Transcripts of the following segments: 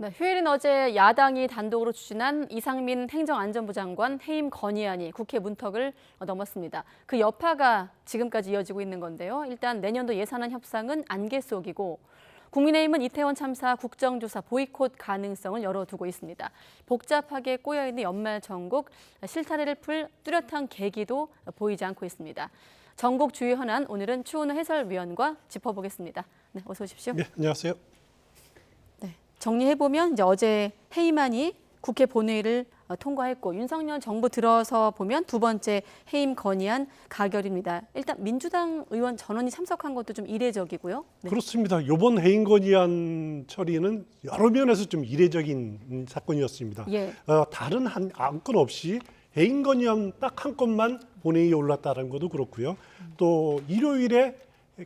네, 휴일인 어제 야당이 단독으로 추진한 이상민 행정안전부 장관 해임 건의안이 국회 문턱을 넘었습니다. 그 여파가 지금까지 이어지고 있는 건데요. 일단 내년도 예산안 협상은 안개 속이고 국민의힘은 이태원 참사 국정조사 보이콧 가능성을 열어두고 있습니다. 복잡하게 꼬여있는 연말 정국, 실타래를 풀 뚜렷한 계기도 보이지 않고 있습니다. 전국 주요 현안 오늘은 추은호 해설위원과 짚어보겠습니다. 네, 어서 오십시오. 네, 안녕하세요. 네, 정리해보면 이제 어제 해임안이 국회 본회의를 통과했고 윤석열 정부 들어서 보면 두 번째 해임 건의안 가결입니다. 일단 민주당 의원 전원이 참석한 것도 좀 이례적이고요. 네. 그렇습니다. 이번 해임 건의안 처리는 여러 면에서 좀 이례적인 사건이었습니다. 예. 다른 한 안건 없이 해임 건의안 딱 한 건만 본회의에 올랐다는 것도 그렇고요. 또 일요일에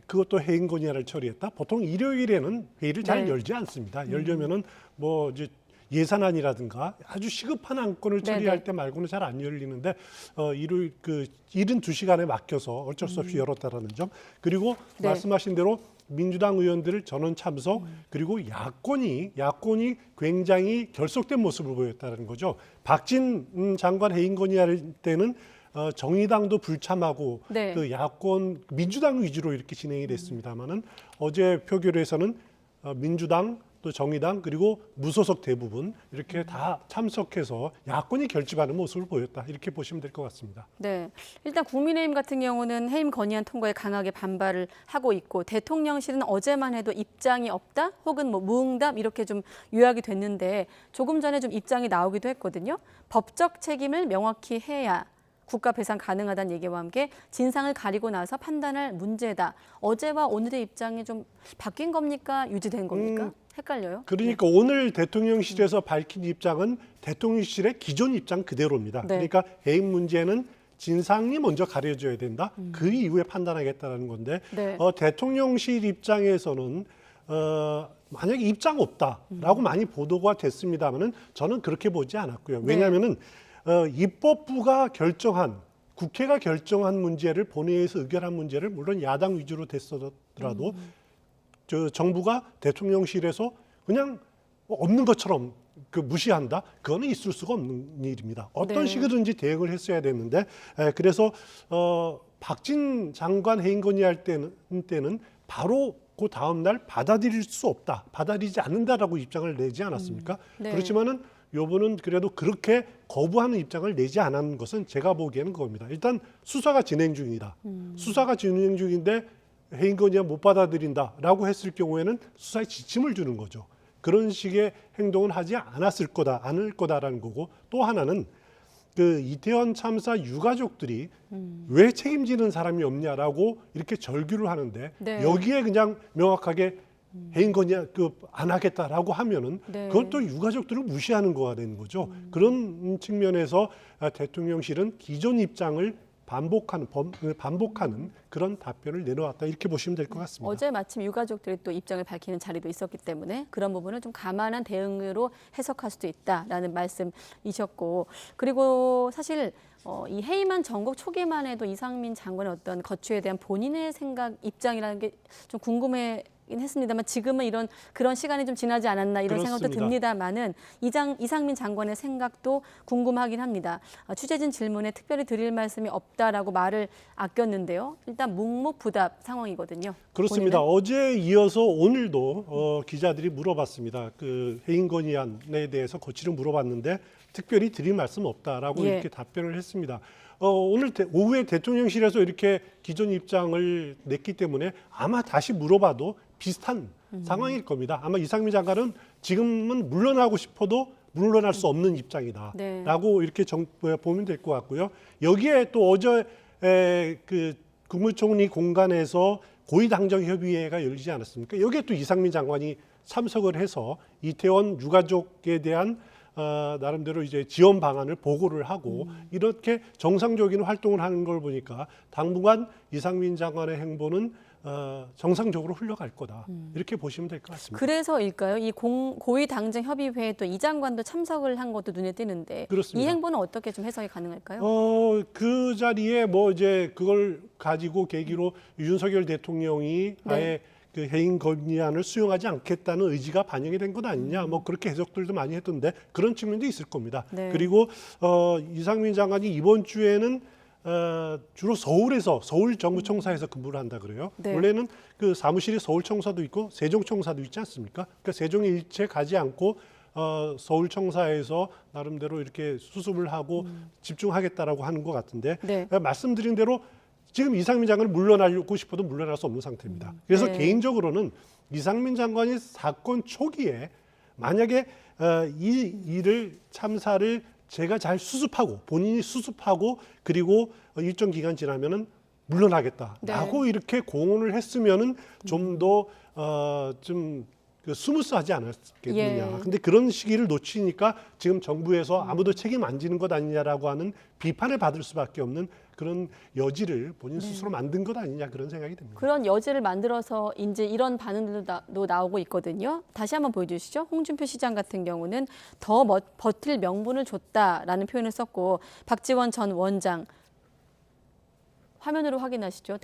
그것도 해임 건의안을 처리했다. 보통 일요일에는 회의를 잘 네. 열지 않습니다. 열려면은 뭐 이제 예산안이라든가 아주 시급한 안건을 처리할 때 말고는 잘 안 열리는데 일요일 그 72시간에 맡겨서 어쩔 수 없이 열었다라는 점. 그리고 네. 말씀하신 대로 민주당 의원들 전원 참석 그리고 야권이 굉장히 결속된 모습을 보였다는 거죠. 박진 장관 해임 건의할 때는 정의당도 불참하고 네. 그 야권 민주당 위주로 이렇게 진행이 됐습니다만은 어제 표결에서는 민주당 또 정의당 그리고 무소속 대부분 이렇게 다 참석해서 야권이 결집하는 모습을 보였다 이렇게 보시면 될 것 같습니다. 네, 일단 국민의힘 같은 경우는 해임 건의안 통과에 강하게 반발을 하고 있고 대통령실은 어제만 해도 입장이 없다 혹은 뭐 무응답 이렇게 좀 요약이 됐는데 조금 전에 좀 입장이 나오기도 했거든요. 법적 책임을 명확히 해야 국가 배상 가능하다는 얘기와 함께 진상을 가리고 나서 판단할 문제다. 어제와 오늘의 입장이 좀 바뀐 겁니까? 유지된 겁니까? 헷갈려요. 그러니까 오늘 대통령실에서 밝힌 입장은 대통령실의 기존 입장 그대로입니다. 네. 그러니까 해임 문제는 진상이 먼저 가려져야 된다. 그 이후에 판단하겠다는 건데 네. 대통령실 입장에서는 만약에 입장 없다라고 많이 보도가 됐습니다만은 저는 그렇게 보지 않았고요. 왜냐하면은 입법부가 결정한 국회가 결정한 문제를 본회의에서 의결한 문제를 물론 야당 위주로 됐더라도 저 정부가 대통령실에서 그냥 없는 것처럼 그 무시한다. 그거는 있을 수가 없는 일입니다. 어떤 네. 식으로든지 대응을 했어야 됐는데 그래서 박진 장관 해임 건의할 때는 바로 그 다음 날 받아들일 수 없다, 받아들이지 않는다라고 입장을 내지 않았습니까? 네. 그렇지만은 요번은 그래도 그렇게 거부하는 입장을 내지 않은 것은 제가 보기에는 그겁니다. 일단 수사가 진행 중이다. 수사가 진행 중인데 해임 건의안 못 받아들인다라고 했을 경우에는 수사에 지침을 주는 거죠. 그런 식의 행동은 하지 않을 거다라는 거고 또 하나는 그 이태원 참사 유가족들이 왜 책임지는 사람이 없냐라고 이렇게 절규를 하는데 네. 여기에 그냥 명확하게 해임 건의안 안 하겠다라고 하면은 네. 그건 또 유가족들을 무시하는 거가 되는 거죠. 그런 측면에서 대통령실은 기존 입장을 반복하는 그런 답변을 내놓았다 이렇게 보시면 될 것 같습니다. 어제 마침 유가족들이 또 입장을 밝히는 자리도 있었기 때문에 그런 부분을 좀 감안한 대응으로 해석할 수도 있다라는 말씀이셨고 그리고 사실 이 해임안 전국 초기만 해도 이상민 장관의 어떤 거취에 대한 본인의 생각 입장이라는 게 좀 궁금해긴 했습니다만 지금은 그런 시간이 좀 지나지 않았나 이런 그렇습니다. 생각도 듭니다만은 이상민 장관의 생각도 궁금하긴 합니다. 취재진 질문에 특별히 드릴 말씀이 없다라고 말을 아꼈는데요. 일단 묵묵부답 상황이거든요. 그렇습니다. 본인은? 어제 이어서 오늘도 기자들이 물어봤습니다. 그 해임 건의안에 대해서 거취를 물어봤는데 특별히 드릴 말씀 없다라고 예. 이렇게 답변을 했습니다. 오늘 오후에 대통령실에서 이렇게 기존 입장을 냈기 때문에 아마 다시 물어봐도 비슷한 상황일 겁니다. 아마 이상민 장관은 지금은 물러나고 싶어도 물러날 수 없는 입장이다라고 이렇게 보면 될 것 같고요. 여기에 또 어제 그 국무총리 공간에서 고위당정협의회가 열리지 않았습니까? 여기에 또 이상민 장관이 참석을 해서 이태원 유가족에 대한 나름대로 이제 지원 방안을 보고를 하고 이렇게 정상적인 활동을 하는 걸 보니까 당분간 이상민 장관의 행보는 정상적으로 흘러갈 거다 이렇게 보시면 될 것 같습니다. 그래서일까요? 이 고위당정협의회에 또 이 장관도 참석을 한 것도 눈에 띄는데 그렇습니다. 이 행보는 어떻게 좀 해석이 가능할까요? 그 자리에 뭐 이제 그걸 가지고 계기로 윤석열 대통령이 네. 아예 그 해임 건의안을 수용하지 않겠다는 의지가 반영이 된 것 아니냐, 뭐 그렇게 해석들도 많이 했던데 그런 측면도 있을 겁니다. 네. 그리고 이상민 장관이 이번 주에는 주로 서울에서 서울 정부청사에서 근무를 한다 그래요. 네. 원래는 그 사무실이 서울청사도 있고 세종청사도 있지 않습니까? 그러니까 세종에 일체 가지 않고 서울청사에서 나름대로 이렇게 수습을 하고 집중하겠다라고 하는 것 같은데 네. 말씀드린 대로 지금 이상민 장관은 물러나고 싶어도 물러날 수 없는 상태입니다. 그래서 네. 개인적으로는 이상민 장관이 사건 초기에 만약에 이 일을 참사를 제가 잘 수습하고 본인이 수습하고 그리고 일정 기간 지나면은 물러나겠다라고 네. 이렇게 공언을 했으면은 좀 더 좀 스무스하지 않았겠느냐. 예. 근데 그런 시기를 놓치니까 지금 정부에서 아무도 책임 안 지는 것 아니냐라고 하는 비판을 받을 수밖에 없는 그런 여지를 본인 스스로 만든 것 아니냐 그런 생각이 듭니다. 그런 여지를 만들어서 이제 이런 반응들도 나오고 있거든요. 다시 한번 보여주시죠. 홍준표 시장 같은 경우는 더 버틸 명분을 줬다라는 표현을 썼고 박지원 전 원장 화면으로 확인하시죠.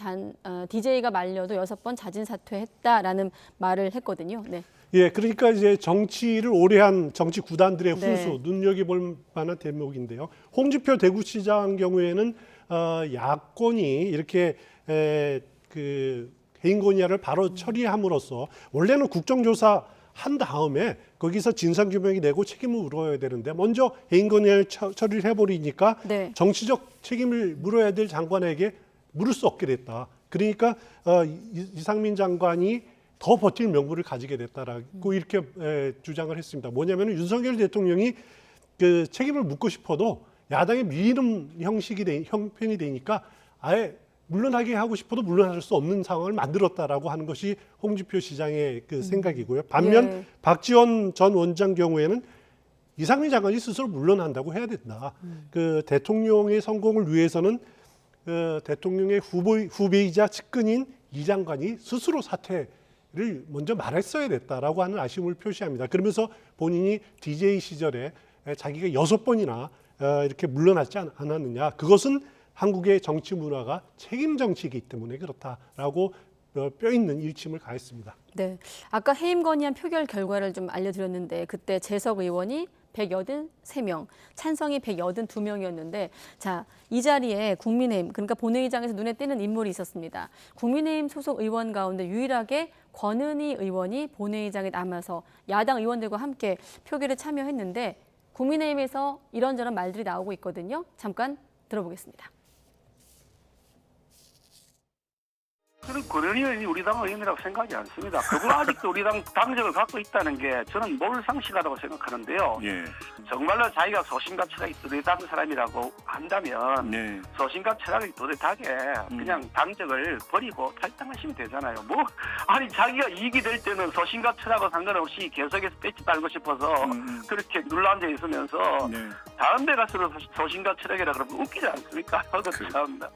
DJ가 말려도 6번 자진 사퇴했다라는 말을 했거든요. 네. 예, 그러니까 이제 정치를 오래 한 정치 구단들의 네. 훈수, 눈여겨볼 만한 대목인데요. 홍준표 대구시장 경우에는 야권이 이렇게 그 해임 건의안을 바로 처리함으로써 원래는 국정조사 한 다음에 거기서 진상규명이 되고 책임을 물어야 되는데 먼저 해임 건의안을 처리를 해버리니까 네. 정치적 책임을 물어야 될 장관에게 물을 수 없게 됐다. 그러니까 이상민 장관이 더 버틸 명분을 가지게 됐다라고 이렇게 주장을 했습니다. 뭐냐면 윤석열 대통령이 그 책임을 묻고 싶어도 야당의 밀리는 형편이 되니까 아예 물러나게 하고 싶어도 물러날 수 없는 상황을 만들었다라고 하는 것이 홍준표 시장의 그 생각이고요. 반면 예. 박지원 전 원장 경우에는 이상민 장관이 스스로 물러난다고 해야 된다. 그 대통령의 성공을 위해서는 대통령의 후배이자 측근인 이 장관이 스스로 사퇴를 먼저 말했어야 됐다라고 하는 아쉬움을 표시합니다. 그러면서 본인이 DJ 시절에 자기가 6번이나 이렇게 물러났지 않았느냐. 그것은 한국의 정치 문화가 책임 정치이기 때문에 그렇다라고 뼈 있는 일침을 가했습니다. 네. 아까 해임 건의안 표결 결과를 좀 알려드렸는데 그때 재석 의원이 183명, 찬성이 182명이었는데 자, 이 자리에 국민의힘, 그러니까 본회의장에서 눈에 띄는 인물이 있었습니다. 국민의힘 소속 의원 가운데 유일하게 권은희 의원이 본회의장에 남아서 야당 의원들과 함께 표결에 참여했는데 국민의힘에서 이런저런 말들이 나오고 있거든요. 잠깐 들어보겠습니다. 저는 권은희 의원이 우리 당 의원이라고 생각하지 않습니다. 그분 아직도 우리 당 당적을 갖고 있다는 게 저는 몰상식하다고 생각하는데요. 예. 정말로 자기가 소신과 철학이 뚜렷한 사람이라고 한다면 네. 소신과 철학이 뚜렷하게 그냥 당적을 버리고 탈당하시면 되잖아요. 아니 자기가 이익이 될 때는 소신과 철학과 상관없이 계속해서 배치 달고 싶어서 그렇게 눌러앉아 있으면서 네. 다른 데 가서 소신과 철학이라 그러면 웃기지 않습니까? 그렇습니다.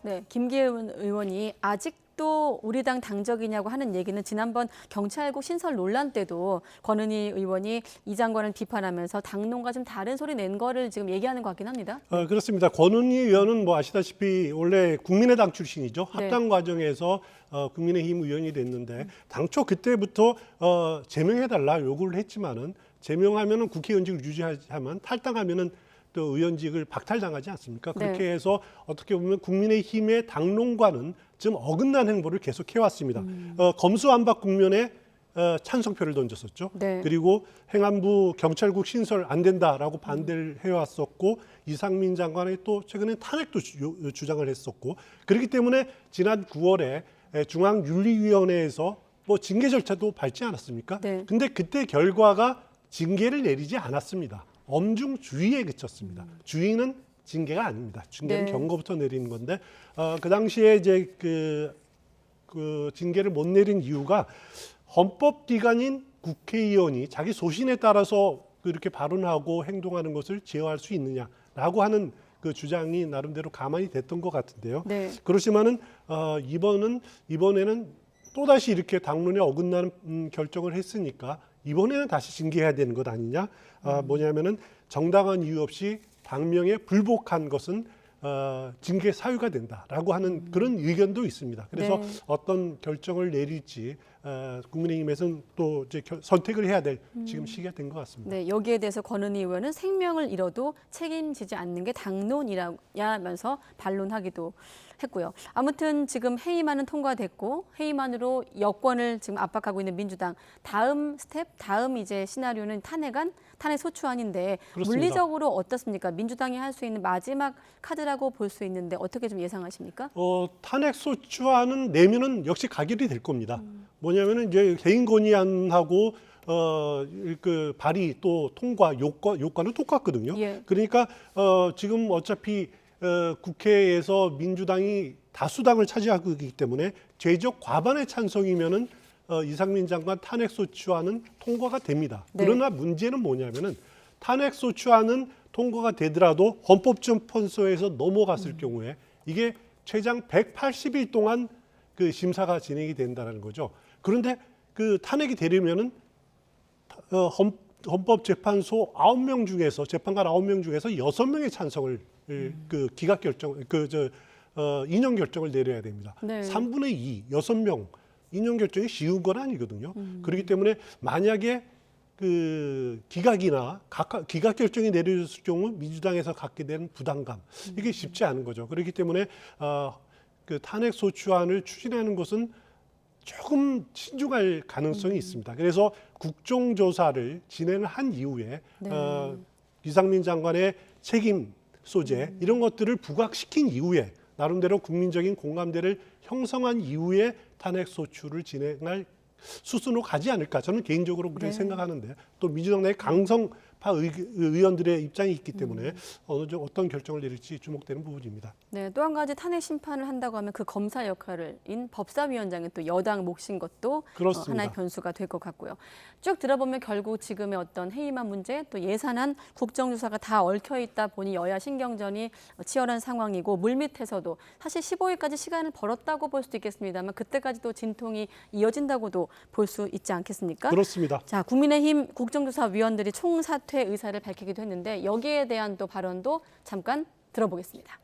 네, 김기현 의원이 아직도 우리 당 당적이냐고 하는 얘기는 지난번 경찰국 신설 논란 때도 권은희 의원이 이 장관을 비판하면서 당론과 좀 다른 소리 낸 거를 지금 얘기하는 것 같긴 합니다. 그렇습니다. 권은희 의원은 뭐 아시다시피 원래 국민의당 출신이죠. 네. 합당 과정에서 국민의힘 의원이 됐는데 당초 그때부터 제명해달라 요구를 했지만은 제명하면은 국회의원직을 유지하지만 탈당하면은 또 의원직을 박탈당하지 않습니까? 그렇게 네. 해서 어떻게 보면 국민의힘의 당론과는 좀 어긋난 행보를 계속 해왔습니다. 검수완박 국면에 찬성표를 던졌었죠. 네. 그리고 행안부 경찰국 신설 안 된다라고 반대를 해왔었고 이상민 장관이 또 최근에 탄핵도 주장을 했었고 그렇기 때문에 지난 9월에 중앙윤리위원회에서 뭐 징계 절차도 밟지 않았습니까? 네. 근데 그때 결과가 징계를 내리지 않았습니다. 엄중주의에 그쳤습니다. 주의는 징계가 아닙니다. 징계는 네. 경고부터 내리는 건데 그 당시에 이제 그 징계를 못 내린 이유가 헌법기관인 국회의원이 자기 소신에 따라서 이렇게 발언하고 행동하는 것을 제어할 수 있느냐라고 하는 그 주장이 나름대로 가만히 됐던 것 같은데요. 네. 그렇지만은 이번에는 또 다시 이렇게 당론에 어긋나는 결정을 했으니까 이번에는 다시 징계해야 되는 것 아니냐? 뭐냐면은 정당한 이유 없이 당명에 불복한 것은 징계 사유가 된다라고 하는 그런 의견도 있습니다. 그래서 네. 어떤 결정을 내릴지 국민의힘에서는 또 이제 선택을 해야 될 지금 시기가 된 것 같습니다. 네, 여기에 대해서 권은희 의원은 생명을 잃어도 책임지지 않는 게 당론이라면서 반론하기도 했고요. 아무튼 지금 회의만은 통과됐고 회의만으로 여권을 지금 압박하고 있는 민주당 다음 스텝, 다음 이제 시나리오는 탄핵 소추안인데 그렇습니다. 물리적으로 어떻습니까? 민주당이 할 수 있는 마지막 카드라고 볼 수 있는데 어떻게 좀 예상하십니까? 탄핵 소추안은 내면은 역시 가결이 될 겁니다. 뭐냐면은 이제 개인 건의안하고 그 발의 또 통과 요건은 똑같거든요. 예. 그러니까 지금 어차피 국회에서 민주당이 다수당을 차지하고 있기 때문에 제적 과반의 찬성이면은 이상민 장관 탄핵 소추안은 통과가 됩니다. 네. 그러나 문제는 뭐냐면은 탄핵 소추안은 통과가 되더라도 헌법재판소에서 넘어갔을 경우에 이게 최장 180일 동안 그 심사가 진행이 된다는 거죠. 그런데 그 탄핵이 되려면은 헌법재판소 9명 중에서 재판관 9명 중에서 6명의 찬성을 그 기각 결정 인용 결정을 내려야 됩니다. 네. 3분의 2, 6명 인용 결정이 쉬운 건 아니거든요. 그렇기 때문에 만약에 그 기각이나 기각 결정이 내려졌을 경우 민주당에서 갖게 되는 부담감 이게 쉽지 않은 거죠. 그렇기 때문에 그 탄핵 소추안을 추진하는 것은 조금 신중할 가능성이 있습니다. 그래서 국정조사를 진행을 한 이후에 네. 이상민 장관의 책임 소재 이런 것들을 부각시킨 이후에 나름대로 국민적인 공감대를 형성한 이후에 탄핵 소추를 진행할 수순으로 가지 않을까 저는 개인적으로 그렇게 네. 생각하는데 또 민주당 내 강성파 의원들의 입장이 있기 때문에 어떤 결정을 내릴지 주목되는 부분입니다. 네, 또 한 가지 탄핵 심판을 한다고 하면 그 검사 역할인 법사위원장의 또 여당 몫인 것도 그렇습니다. 하나의 변수가 될 것 같고요. 쭉 들어보면 결국 지금의 어떤 해임안 문제 또 예산안 국정조사가 다 얽혀 있다 보니 여야 신경전이 치열한 상황이고 물밑에서도 사실 15일까지 시간을 벌었다고 볼 수도 있겠습니다만 그때까지도 진통이 이어진다고도 볼 수 있지 않겠습니까? 그렇습니다. 자, 국민의힘 국정조사 위원들이 총사퇴 의사를 밝히기도 했는데 여기에 대한 또 발언도 잠깐 들어보겠습니다.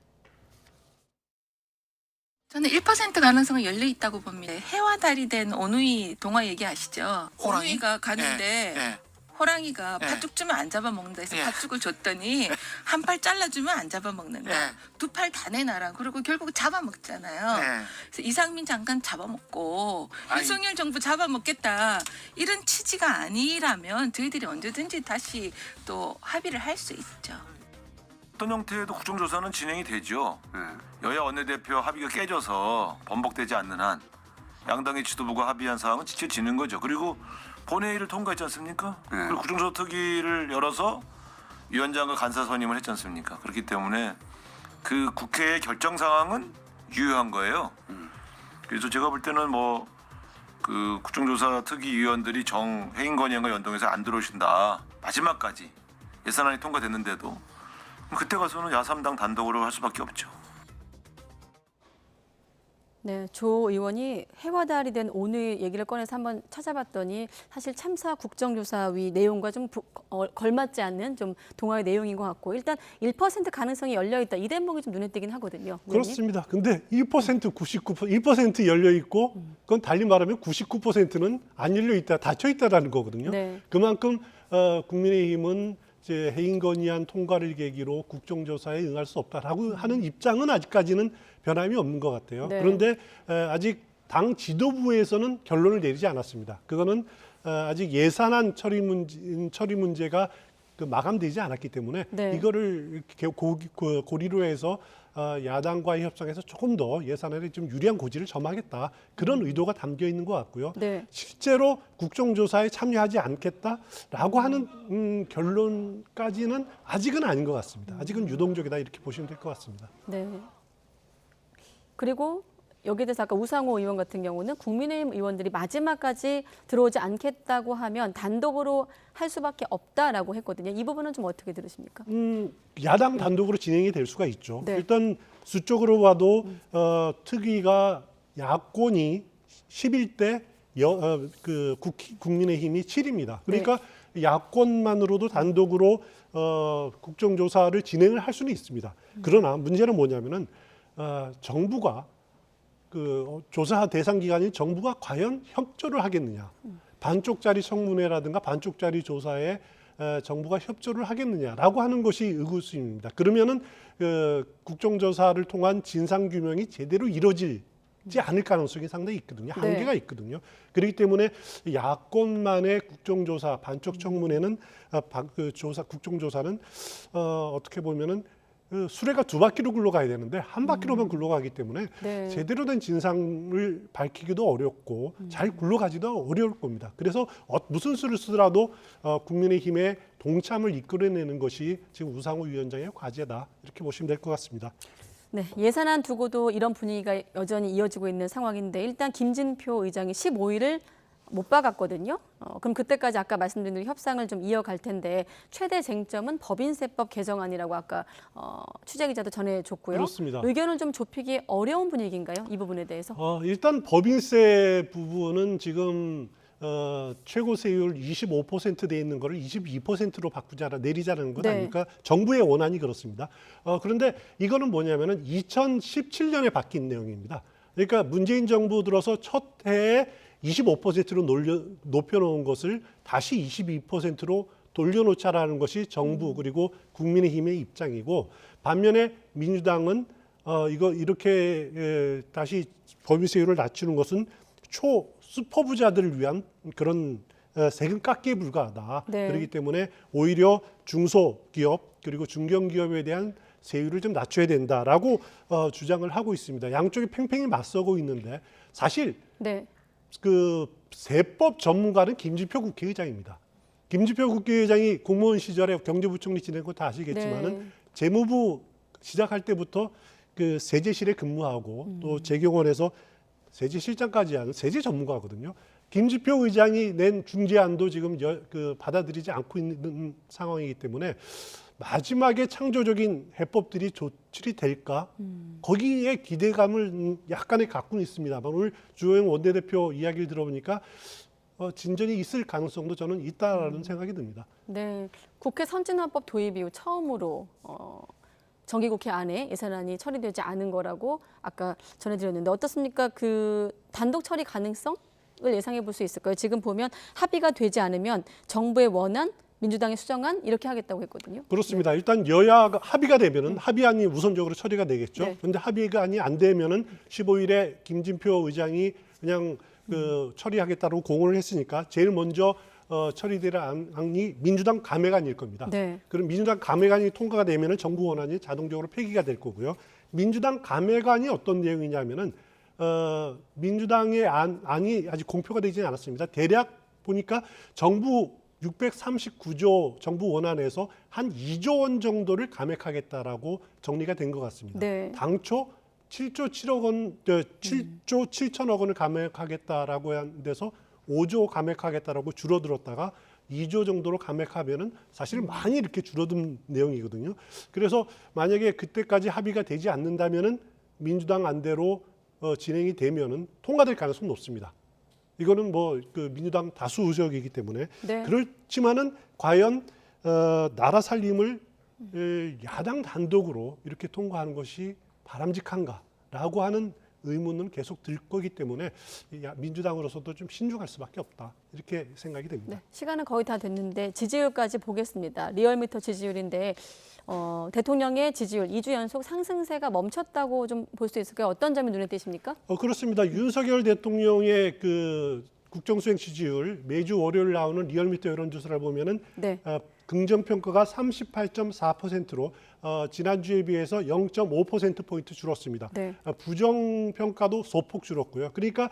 저는 1% 가능성은 열려 있다고 봅니다. 해와 달이 된 오누이 동화 얘기 아시죠? 호랑이? 오누이가 가는데 예. 호랑이가 예. 팥죽 주면 안 잡아먹는다 해서 예. 팥죽을 줬더니 한 팔 잘라주면 안 잡아먹는다. 예. 두 팔 다 내놔라. 그리고 결국 잡아먹잖아요. 예. 그래서 이상민 장관 잡아먹고 아니. 윤석열 정부 잡아먹겠다. 이런 취지가 아니라면 저희들이 언제든지 다시 또 합의를 할 수 있죠. 어떤 형태도 국정조사는 진행이 되죠. 여야 원내대표 합의가 깨져서 번복되지 않는 한 양당의 지도부가 합의한 사항은 지켜지는 거죠. 그리고 본회의를 통과했지 않습니까? 그리고 국정조사 특위를 열어서 위원장과 간사 선임을 했지 않습니까? 그렇기 때문에 그 국회의 결정 사항은 유효한 거예요. 그래서 제가 볼 때는 뭐 그 국정조사 특위 위원들이 해임 건의안과 연동해서 안 들어오신다. 마지막까지 예산안이 통과됐는데도 그때 가서는 야3당 단독으로 할 수밖에 없죠. 네, 조 의원이 해와 달이 된 오늘 얘기를 꺼내서 한번 찾아봤더니 사실 참사 국정조사위 내용과 좀 걸맞지 않는 좀 동화의 내용인 것 같고 일단 1% 가능성이 열려 있다 이 대목이 좀 눈에 띄긴 하거든요. 의원님. 그렇습니다. 근데 1% 1% 열려 있고 그건 달리 말하면 99%는 안 열려 있다, 닫혀 있다라는 거거든요. 네. 그만큼 국민의힘은 이제 해임 건의안 통과를 계기로 국정조사에 응할 수 없다라고 하는 입장은 아직까지는 변함이 없는 것 같아요. 네. 그런데 아직 당 지도부에서는 결론을 내리지 않았습니다. 그거는 아직 예산안 처리 문제가 마감되지 않았기 때문에 네. 이거를 이렇게 고리로 해서 야당과의 협상에서 조금 더 예산안에 좀 유리한 고지를 점하겠다 그런 의도가 담겨 있는 것 같고요. 네. 실제로 국정조사에 참여하지 않겠다라고 하는 결론까지는 아직은 아닌 것 같습니다. 아직은 유동적이다 이렇게 보시면 될 것 같습니다. 네. 그리고 여기에 대해서 아까 우상호 의원 같은 경우는 국민의힘 의원들이 마지막까지 들어오지 않겠다고 하면 단독으로 할 수밖에 없다라고 했거든요. 이 부분은 좀 어떻게 들으십니까? 야당 단독으로 진행이 될 수가 있죠. 네. 일단 수적으로 봐도 특위가 야권이 11대 국민의힘이 7입니다. 그러니까 야권만으로도 단독으로 국정조사를 진행을 할 수는 있습니다. 그러나 문제는 뭐냐면은 정부가 조사 대상 기관인 정부가 과연 협조를 하겠느냐, 반쪽짜리 청문회라든가 반쪽짜리 조사에 정부가 협조를 하겠느냐라고 하는 것이 의구심입니다. 그러면은 국정조사를 통한 진상규명이 제대로 이루어지지 않을 가능성이 상당히 있거든요. 한계가 있거든요. 그렇기 때문에 야권만의 국정조사, 반쪽 청문회는 국정조사는 어떻게 보면은 수레가 두 바퀴로 굴러가야 되는데 한 바퀴로만 굴러가기 때문에 네. 제대로 된 진상을 밝히기도 어렵고 잘 굴러가지도 어려울 겁니다. 그래서 무슨 수를 쓰더라도 국민의힘의 동참을 이끌어내는 것이 지금 우상호 위원장의 과제다, 이렇게 보시면 될 것 같습니다. 네, 예산안 두고도 이런 분위기가 여전히 이어지고 있는 상황인데 일단 김진표 의장이 15일을 못 박았거든요. 그럼 그때까지 아까 말씀드린 대로 협상을 좀 이어갈 텐데 최대 쟁점은 법인세법 개정안이라고 아까 취재 기자도 전해줬고요. 그렇습니다. 의견을 좀 좁히기 어려운 분위기인가요? 이 부분에 대해서? 일단 법인세 부분은 지금 최고 세율 25% 돼 있는 거를 22%로 바꾸자라 내리자는 것 네. 아닙니까? 정부의 원안이 그렇습니다. 그런데 이거는 뭐냐면은 2017년에 바뀐 내용입니다. 그러니까 문재인 정부 들어서 첫 해에 25%로 높여놓은 것을 다시 22%로 돌려놓자라는 것이 정부 그리고 국민의힘의 입장이고, 반면에 민주당은 이렇게 다시 법인세율을 낮추는 것은 슈퍼부자들을 위한 그런 세금 깎기에 불과하다. 네. 그렇기 때문에 오히려 중소기업 그리고 중견기업에 대한 세율을 좀 낮춰야 된다라고 주장을 하고 있습니다. 양쪽이 팽팽히 맞서고 있는데 사실 네. 세법 전문가는 김진표 국회의장입니다. 김진표 국회의장이 공무원 시절에 경제부총리 지낸 거 다 아시겠지만은 네. 재무부 시작할 때부터 세제실에 근무하고 또 재경원에서 세제실장까지 하는 세제 전문가거든요. 김진표 의장이 낸 중재안도 지금 받아들이지 않고 있는 상황이기 때문에 마지막에 창조적인 해법들이 조출이 될까? 거기에 기대감을 약간의 갖고는 있습니다만 오늘 주호영 원내대표 이야기를 들어보니까 진전이 있을 가능성도 저는 있다라는 생각이 듭니다. 네, 국회 선진화법 도입 이후 처음으로 정기국회 안에 예산안이 처리되지 않은 거라고 아까 전해드렸는데 어떻습니까? 단독 처리 가능성을 예상해 볼 수 있을까요? 지금 보면 합의가 되지 않으면 정부의 원안, 민주당의 수정안 이렇게 하겠다고 했거든요. 그렇습니다. 일단 여야가 합의가 되면은 합의안이 우선적으로 처리가 되겠죠. 네. 그런데 합의안이 안 되면은 15일에 김진표 의장이 그냥 처리하겠다고 공언을 했으니까 제일 먼저 처리될 안이 민주당 감액안일 겁니다. 네. 그럼 민주당 감액안이 통과가 되면은 정부 원안이 자동적으로 폐기가 될 거고요. 민주당 감액안이 어떤 내용이냐면은 민주당의 안이 아직 공표가 되지는 않았습니다. 대략 보니까 정부 639조 정부 원안에서 한 2조 원 정도를 감액하겠다라고 정리가 된 것 같습니다. 네. 당초 7조 7억 원, 7조 7천억 원을 감액하겠다라고 한 데서 5조 감액하겠다라고 줄어들었다가 2조 정도로 감액하면은 사실 많이 이렇게 줄어든 내용이거든요. 그래서 만약에 그때까지 합의가 되지 않는다면은 민주당 안대로 진행이 되면은 통과될 가능성이 높습니다. 이거는 민주당 다수 의석이기 때문에 네. 그렇지만은 과연 나라 살림을 야당 단독으로 이렇게 통과하는 것이 바람직한가라고 하는 의문은 계속 들 거기 때문에 민주당으로서도 좀 신중할 수밖에 없다, 이렇게 생각이 됩니다. 네, 시간은 거의 다 됐는데 지지율까지 보겠습니다. 리얼미터 지지율인데 대통령의 지지율 2주 연속 상승세가 멈췄다고 좀 볼 수 있을까요? 어떤 점이 눈에 띄십니까? 그렇습니다. 윤석열 대통령의 국정수행 지지율 매주 월요일 나오는 리얼미터 여론조사를 보면은 네. 긍정평가가 38.4%로 지난주에 비해서 0.5%포인트 줄었습니다. 네. 부정평가도 소폭 줄었고요. 그러니까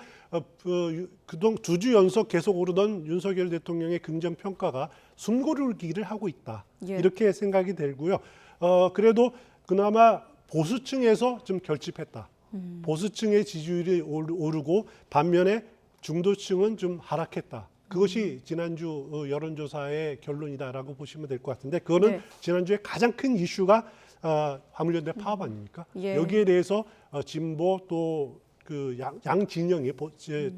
그동안 2주 연속 계속 오르던 윤석열 대통령의 긍정평가가 숨고르기를 하고 있다. 예. 이렇게 생각이 들고요. 그래도 그나마 보수층에서 좀 결집했다. 보수층의 지지율이 오르고 반면에 중도층은 좀 하락했다. 그것이 지난주 여론조사의 결론이다라고 보시면 될 것 같은데 그거는 네. 지난주에 가장 큰 이슈가 화물연대 파업 아닙니까? 예. 여기에 대해서 진보 또 양 진영이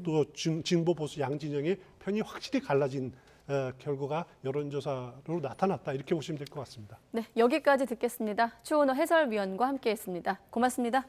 또 진보 보수 양 진영의 편이 확실히 갈라진 결과가 여론조사로 나타났다 이렇게 보시면 될 것 같습니다. 네, 여기까지 듣겠습니다. 추은호 해설위원과 함께했습니다. 고맙습니다.